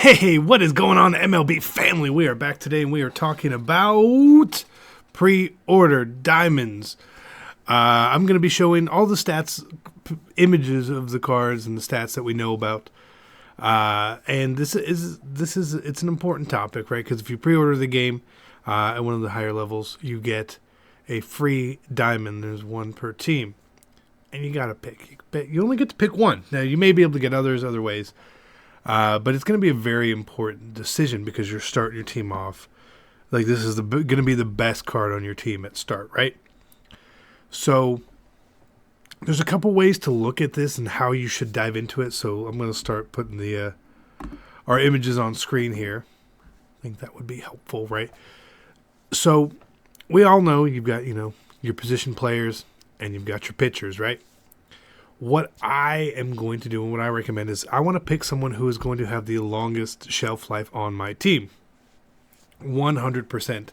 Hey, what is going on, MLB family? We are back today and we are talking about pre-order diamonds. I'm going to be showing all the stats, images of the cards and the stats that we know about. And this is it's an important topic, right? Because if you pre-order the game at one of the higher levels, you get a free diamond. There's one per team, and you got to pick. You only get to pick one. Now you may be able to get others other ways. But it's going to be a very important decision because you're starting your team off. Like, this is going to be the best card on your team at start, right? So there's a couple ways to look at this and how you should dive into it. So I'm going to start putting our images on screen here. I think that would be helpful, right? So we all know you've got, your position players and you've got your pitchers, right? What I am going to do and what I recommend is I want to pick someone who is going to have the longest shelf life on my team. 100%.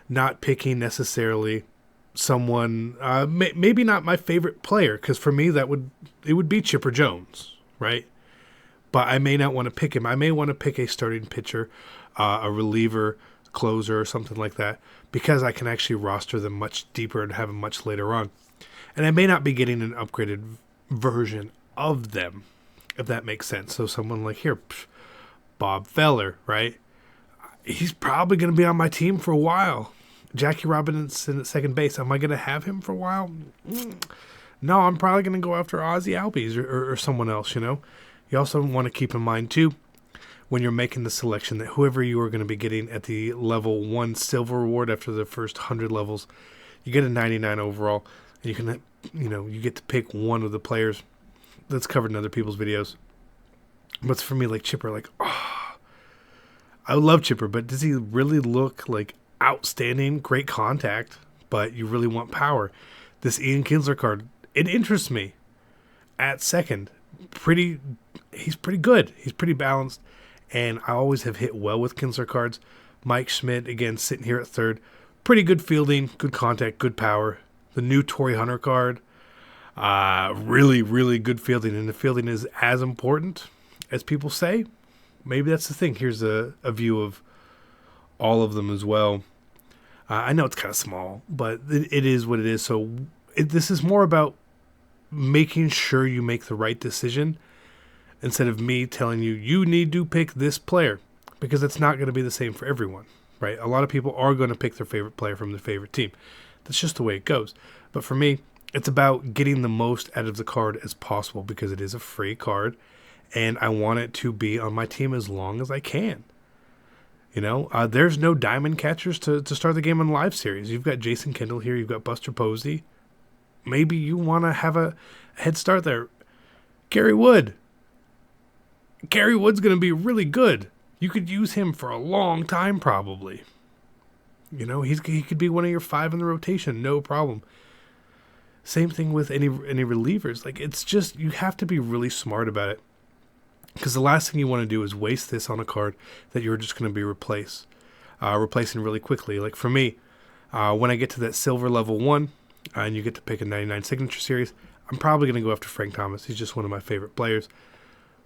Not picking necessarily someone, maybe not my favorite player, because for me it would be Chipper Jones, right? But I may not want to pick him. I may want to pick a starting pitcher, a reliever, closer, or something like that, because I can actually roster them much deeper and have them much later on. And I may not be getting an upgraded version of them, if that makes sense. So someone like Bob Feller, right? He's probably going to be on my team for a while. Jackie Robinson at second base. Am I going to have him for a while? No, I'm probably going to go after Ozzie Albies or someone else, You also want to keep in mind, too, when you're making the selection, that whoever you are going to be getting at the level 1 silver reward after the first 100 levels, you get a 99 overall. And you can, you get to pick one of the players that's covered in other people's videos. But for me, like Chipper, I love Chipper, but does he really look like outstanding, great contact, but you really want power? This Ian Kinsler card, it interests me. At second, he's pretty good. He's pretty balanced, and I always have hit well with Kinsler cards. Mike Schmidt, again, sitting here at third. Pretty good fielding, good contact, good power. The new Torrey Hunter card, really, really good fielding. And the fielding is as important as people say. Maybe that's the thing. Here's a view of all of them as well. I know it's kind of small, but it is what it is. So this is more about making sure you make the right decision instead of me telling you need to pick this player, because it's not going to be the same for everyone, right? A lot of people are going to pick their favorite player from their favorite team. That's just the way it goes. But for me, it's about getting the most out of the card as possible because it is a free card, and I want it to be on my team as long as I can. There's no diamond catchers to start the game in live series. You've got Jason Kendall here. You've got Buster Posey. Maybe you want to have a head start there. Gary Wood. Gary Wood's going to be really good. You could use him for a long time probably. He could be one of your 5 in the rotation, no problem. Same thing with any relievers. It's just, you have to be really smart about it. Because the last thing you want to do is waste this on a card that you're just going to be replacing really quickly. Like for me, when I get to that silver level 1, and you get to pick a 99 signature series, I'm probably going to go after Frank Thomas. He's just one of my favorite players.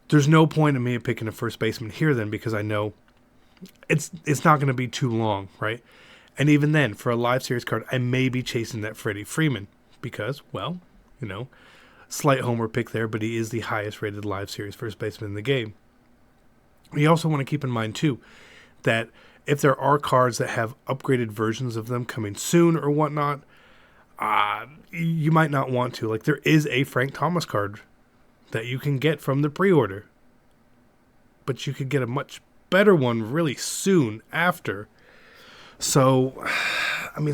There's no point in me picking a first baseman here then, because I know it's not going to be too long, right? And even then, for a live series card, I may be chasing that Freddie Freeman because, slight homer pick there, but he is the highest rated live series first baseman in the game. You also want to keep in mind, too, that if there are cards that have upgraded versions of them coming soon or whatnot, you might not want to. Like, there is a Frank Thomas card that you can get from the pre-order, but you could get a much better one really soon after. So,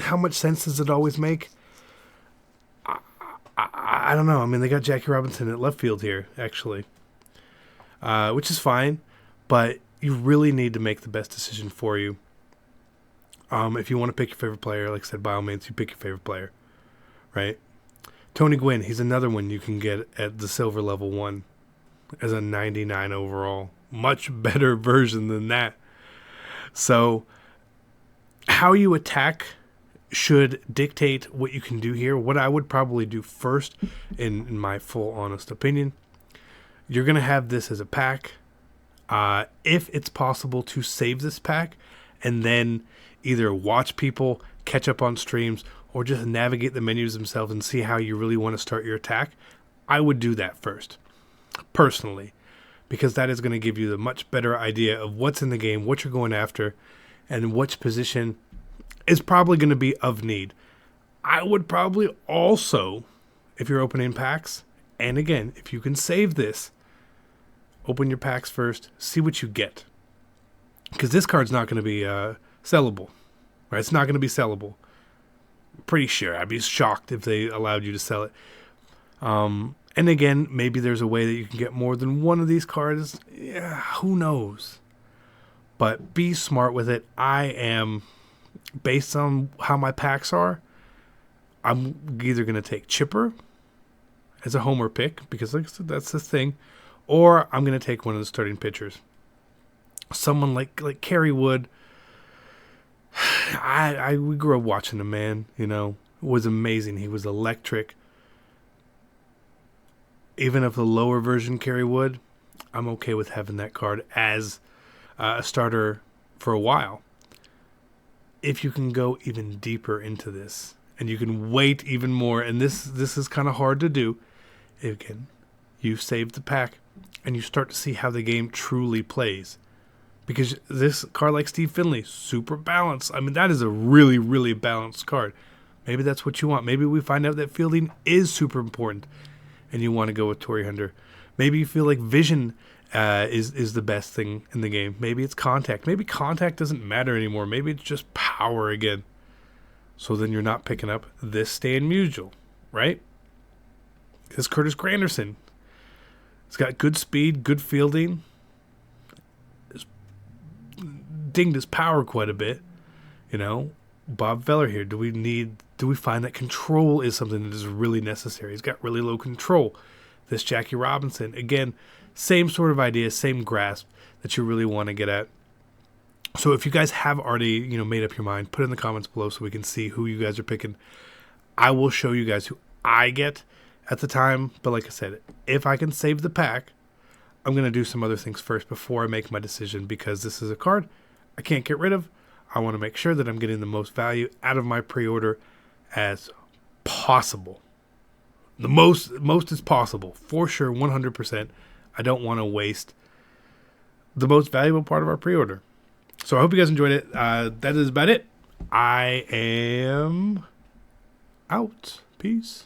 how much sense does it always make? I don't know. They got Jackie Robinson at left field here, actually, which is fine, but you really need to make the best decision for you. If you want to pick your favorite player, like I said, by all means, you pick your favorite player, right? Tony Gwynn, he's another one you can get at the silver level 1 as a 99 overall. Much better version than that. So how you attack should dictate what you can do here. What I would probably do first, in my full honest opinion, you're going to have this as a pack. If it's possible to save this pack and then either watch people catch up on streams or just navigate the menus themselves and see how you really want to start your attack, I would do that first, personally, because that is going to give you the much better idea of what's in the game, what you're going after, and which position is probably going to be of need. I would probably also, if you're opening packs, and again, if you can save this, open your packs first, see what you get. Because this card's not going to be sellable. Right? It's not going to be sellable. I'm pretty sure. I'd be shocked if they allowed you to sell it. And again, maybe there's a way that you can get more than one of these cards. Yeah, who knows? But be smart with it. I am, based on how my packs are, I'm either going to take Chipper as a homer pick, because like I said, that's the thing, or I'm going to take one of the starting pitchers. Someone like Kerry Wood. We grew up watching the man, you know. It was amazing. He was electric. Even if the lower version Kerry Wood, I'm okay with having that card as a starter for a while. If you can go even deeper into this, and you can wait even more, and this is kind of hard to do, again, you save the pack, and you start to see how the game truly plays. Because this card like Steve Finley, super balanced. I mean, that is a really, really balanced card. Maybe that's what you want. Maybe we find out that fielding is super important, and you want to go with Torrey Hunter. Maybe you feel like vision is the best thing in the game. Maybe it's contact. Maybe contact doesn't matter anymore. Maybe it's just power again. So then you're not picking up this Stan Musial, right? This Curtis Granderson. He's got good speed, good fielding. He's dinged his power quite a bit. You know, Bob Feller here. Do we find that control is something that is really necessary? He's got really low control. This Jackie Robinson, again, same sort of idea, same grasp that you really want to get at. So if you guys have already, made up your mind, put it in the comments below so we can see who you guys are picking. I will show you guys who I get at the time. But like I said, if I can save the pack, I'm going to do some other things first before I make my decision, because this is a card I can't get rid of. I want to make sure that I'm getting the most value out of my pre-order as possible. The most is possible, for sure, 100%. I don't want to waste the most valuable part of our pre-order. So I hope you guys enjoyed it. That is about it. I am out. Peace.